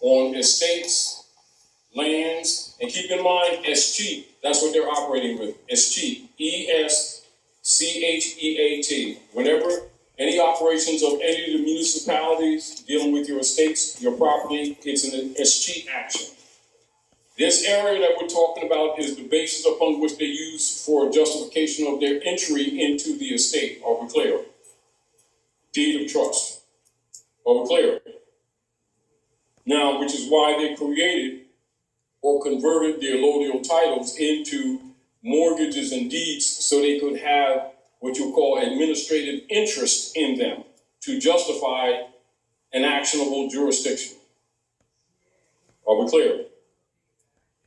on estates, lands, and keep in mind, escheat, that's what they're operating with, escheat, E-S-C-H-E-A-T. Whenever any operations of any of the municipalities dealing with your estates, your property, it's an escheat action. This area that we're talking about is the basis upon which they use for justification of their entry into the estate. Are we clear? Deed of trust. Are we clear? Now, which is why they created or converted the allodial titles into mortgages and deeds so they could have what you call administrative interest in them to justify an actionable jurisdiction. Are we clear?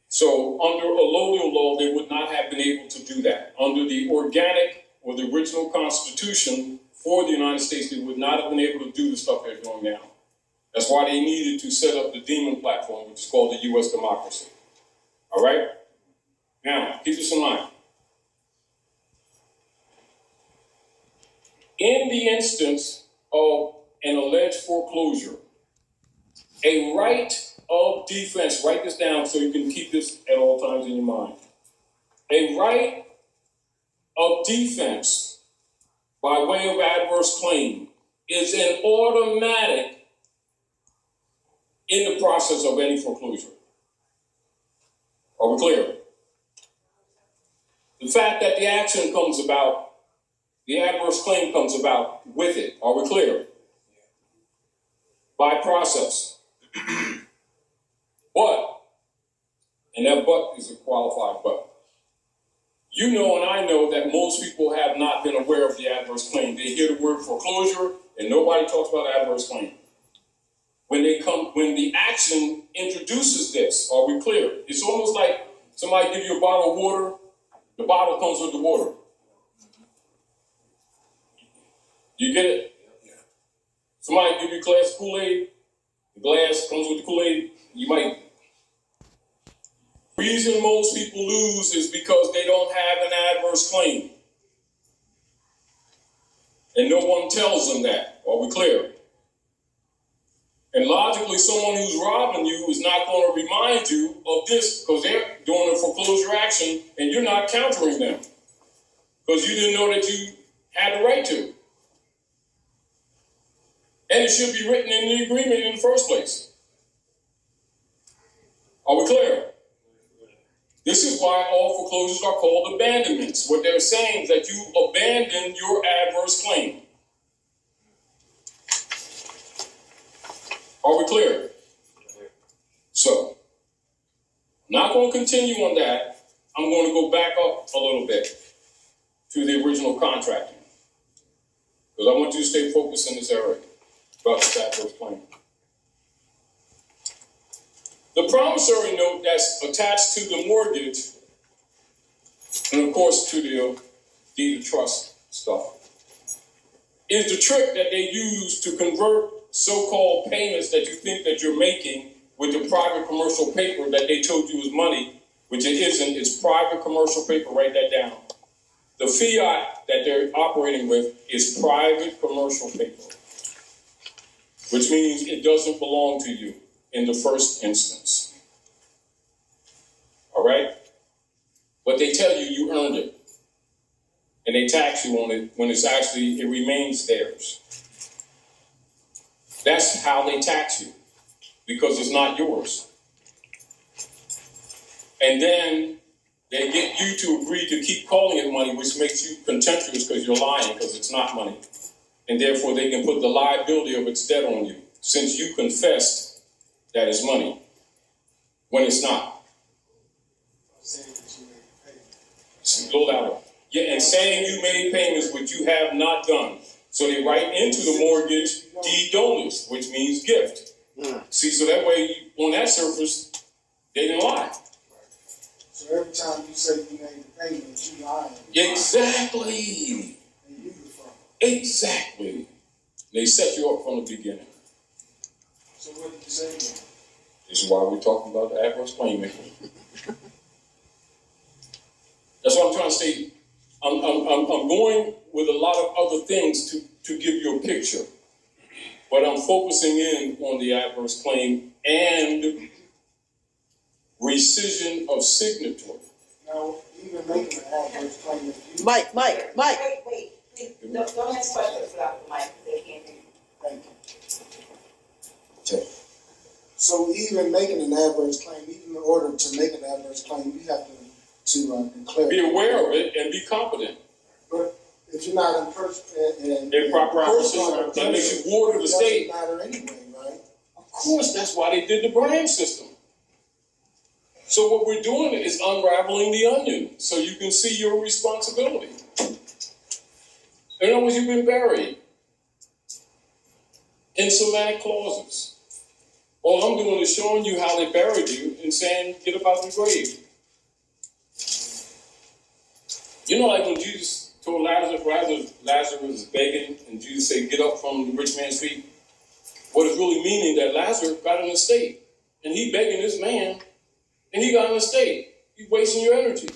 So under allodial law, they would not have been able to do that. Under the organic or the original Constitution for the United States, they would not have been able to do the stuff they're doing now. That's why they needed to set up the demon platform, which is called the U.S. democracy. All right? Now, keep this in mind. In the instance of an alleged foreclosure, a right of defense, write this down so you can keep this at all times in your mind. A right of defense by way of adverse claim is an automatic in the process of any foreclosure. Are we clear? The fact that the action comes about, the adverse claim comes about with it. Are we clear? By process. But, and that but is a qualified but. You know and I know that most people have not been aware of the adverse claim. They hear the word foreclosure and nobody talks about adverse claim. When the action introduces this, are we clear? It's almost like somebody give you a bottle of water, the bottle comes with the water. You get it? Somebody give you a glass of Kool-Aid, the glass comes with the Kool-Aid, you might. The reason most people lose is because they don't have an adverse claim. And no one tells them that. Are we clear? And logically, someone who's robbing you is not going to remind you of this because they're doing a foreclosure action and you're not countering them because you didn't know that you had the right to. And it should be written in the agreement in the first place. Are we clear? This is why all foreclosures are called abandonments. What they're saying is that you abandon your adverse claim. Are we clear? So, I'm not going to continue on that. I'm going to go back up a little bit to the original contracting. Because I want you to stay focused in this area about this adverse claim. The promissory note that's attached to the mortgage, and of course to the deed of trust stuff, is the trick that they use to convert so-called payments that you think that you're making with the private commercial paper that they told you was money, which it isn't. It's private commercial paper. Write that down. The fiat that they're operating with is private commercial paper, which means it doesn't belong to you in the first instance. All right? But they tell you you earned it. And they tax you on it when it's actually, it remains theirs. That's how they tax you, because it's not yours. And then they get you to agree to keep calling it money, which makes you contemptuous because you're lying, because it's not money. And therefore they can put the liability of its debt on you, since you confessed that it's money, when it's not. A little louder. Yeah, and saying you made payments which you have not done. So they write into the mortgage deed dolus, which means gift. See, so that way, on that surface, they didn't lie. So every time you say you made the payment, you lying. Exactly. Exactly. They set you up from the beginning. So what did you say then? This is why we're talking about the adverse claiming. That's what I'm trying to say. I'm going with a lot of other things to give you a picture. but I'm focusing in on the adverse claim and rescission of signatory. Now, even making an adverse claim, if you. Mike. Wait, please, don't ask questions without the mic, they can't hear you. Thank you. So even making an adverse claim, even in order to make an adverse claim, you have to declare. Be aware of it and be competent. But if you're not in person, In proper opposition, that makes you ward of the state. It doesn't matter anyway, right? Of course, that's why they did the brand system. So what we're doing is unraveling the onion so you can see your responsibility. In other words, you've been buried in semantic clauses. All I'm doing is showing you how they buried you and saying, get up out of the grave. You know, like when Jesus told Lazarus was begging, and Jesus said, get up from the rich man's feet. What is really meaning that Lazarus got an estate, and he begging this man, and he got an estate. He's wasting your energy.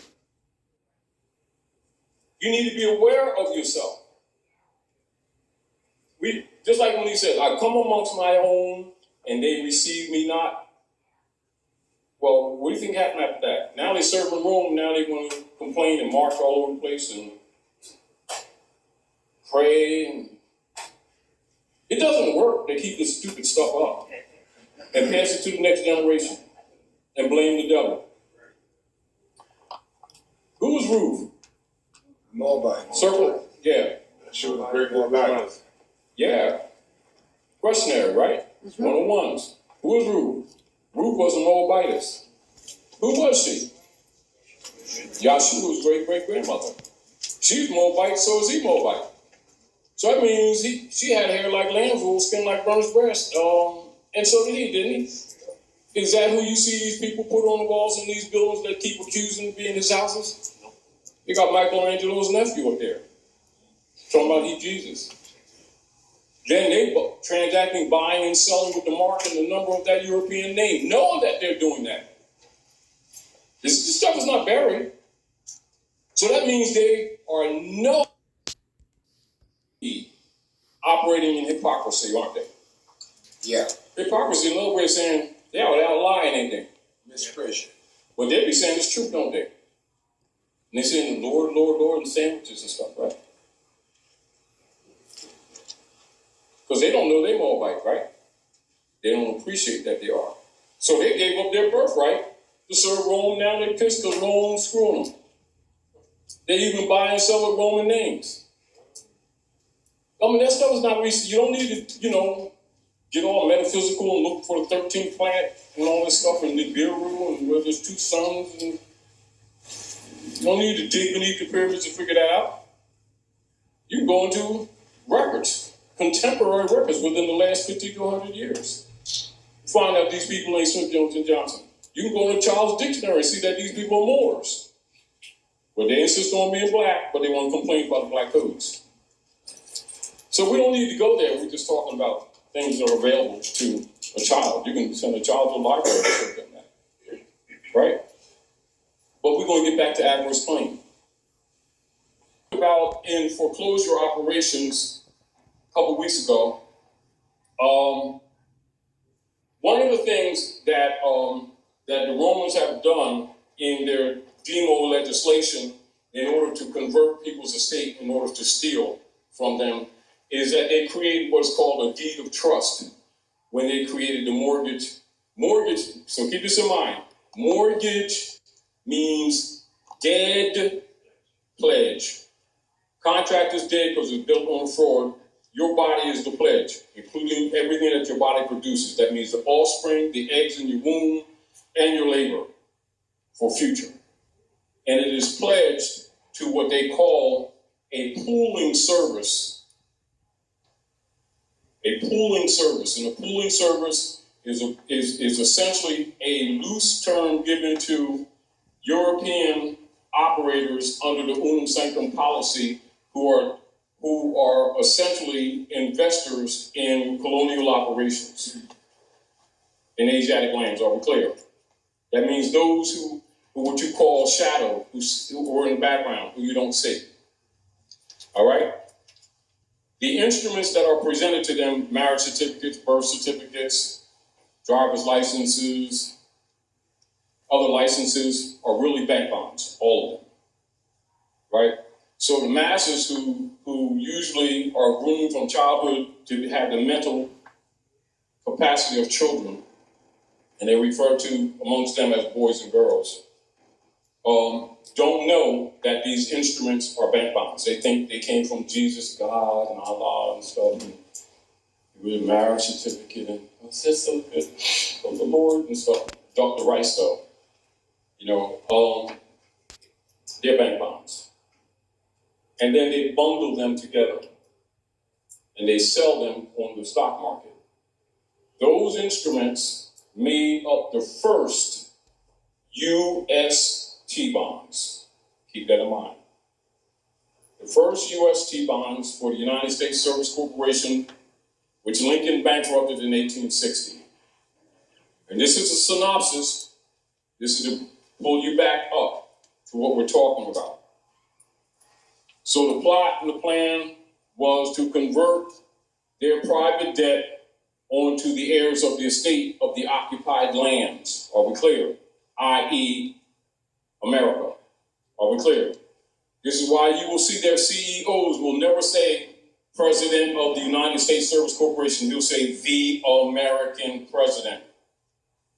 You need to be aware of yourself. Just like when he said, I come amongst my own, and they receive me not. Well, what do you think happened after that? Now they serve in Rome, now they want to complain and march all over the place and pray. And it doesn't work. They keep this stupid stuff up and pass it to the next generation and blame the devil. Who was Ruth? Moabite. Circle? Yeah. She was a great Moabite. Yeah. Questionnaire, right? 101s. Who was Ruth? Ruth was a Moabitess. Who was she? Yahshua's great-great-grandmother. She's Moabite, so is he Moabite. So that means she had hair like lamb's wool, skin like burnished breast. And so did he, didn't he? Is that who you see these people put on the walls in these buildings that keep accusing to be in his houses? You got Michelangelo's nephew up there. Talking about he's Jesus. Then they transacting, buying and selling with the mark and the number of that European name, knowing that they're doing that. This stuff is not buried. So that means they are operating in hypocrisy, aren't they? Yeah. Hypocrisy, another way of saying, yeah, without lying, ain't they? Misprision. Well, they be saying it's truth, don't they? And they saying Lord, Lord, Lord, and sandwiches and stuff, right? Because they don't know they're Moabite, right? They don't appreciate that they are. So they gave up their birthright to serve Rome. Now they pissed because Rome screwing them. They even buy and sell with Roman names. I mean, that stuff is not recent. You don't need to, get all metaphysical and look for the 13th planet and all this stuff in Nibiru and where there's two suns. And you don't need to dig beneath the pyramids to figure that out. You can go into records, contemporary records within the last 50 to 100 years. Find out these people ain't Smith, Jones, and Johnson. You can go to Charles' Dictionary and see that these people are Moors. But they insist on being black, but they want to complain about the black codes. So we don't need to go there. We're just talking about things that are available to a child. You can send a child to a library and show them that. Right? But we're going to get back to adverse claim. About in foreclosure operations a couple weeks ago, one of the things that that the Romans have done in their demo legislation in order to convert people's estate in order to steal from them is that they created what's called a deed of trust when they created the mortgage. Mortgage, so keep this in mind. Mortgage means dead pledge. Contract is dead because it's built on fraud. Your body is the pledge, including everything that your body produces. That means the offspring, the eggs in your womb, and your labor for future. And it is pledged to what they call a pooling service. A pooling service. And a pooling service is essentially a loose term given to European operators under the Unum Sanctum policy who are essentially investors in colonial operations in Asiatic lands. Are we clear? That means those who what you call shadow, who are in the background, who you don't see. All right? The instruments that are presented to them, marriage certificates, birth certificates, driver's licenses, other licenses, are really bank bonds, all of them, right? So the masses who usually are groomed from childhood to have the mental capacity of children, and they refer to amongst them as boys and girls, don't know that these instruments are bank bonds. They think they came from Jesus, God, and Allah and stuff, and with a marriage certificate, and it's just so good of the Lord and stuff. The right stuff, they're bank bonds. And then they bundle them together and they sell them on the stock market. Those instruments made up the first U.S. T-bonds. Keep that in mind. The first U.S. T-bonds for the United States Service Corporation, which Lincoln bankrupted in 1860. And this is a synopsis. This is to pull you back up to what we're talking about. So the plot and the plan was to convert their private debt onto the heirs of the estate of the occupied lands. Are we clear? I.e., America. Are we clear? This is why you will see their CEOs will never say President of the United States Service Corporation. They'll say the American President.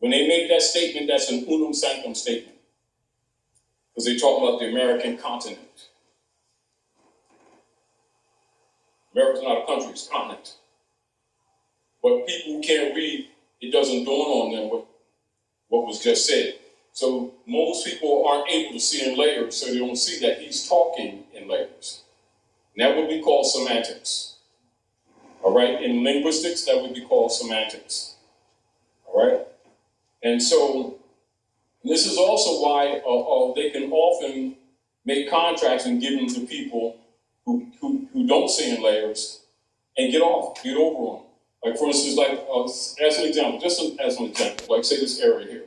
When they make that statement, that's an unum sanctum statement. Because they talk about the American continent. America's not a country, it's a continent. But people who can't read, it doesn't dawn on them what was just said. So most people aren't able to see in layers, so they don't see that he's talking in layers. And that would be called semantics. All right? In linguistics, that would be called semantics. All right? And so this is also why they can often make contracts and give them to people who don't see in layers and get over on. Like, for instance, as an example, like say this area here.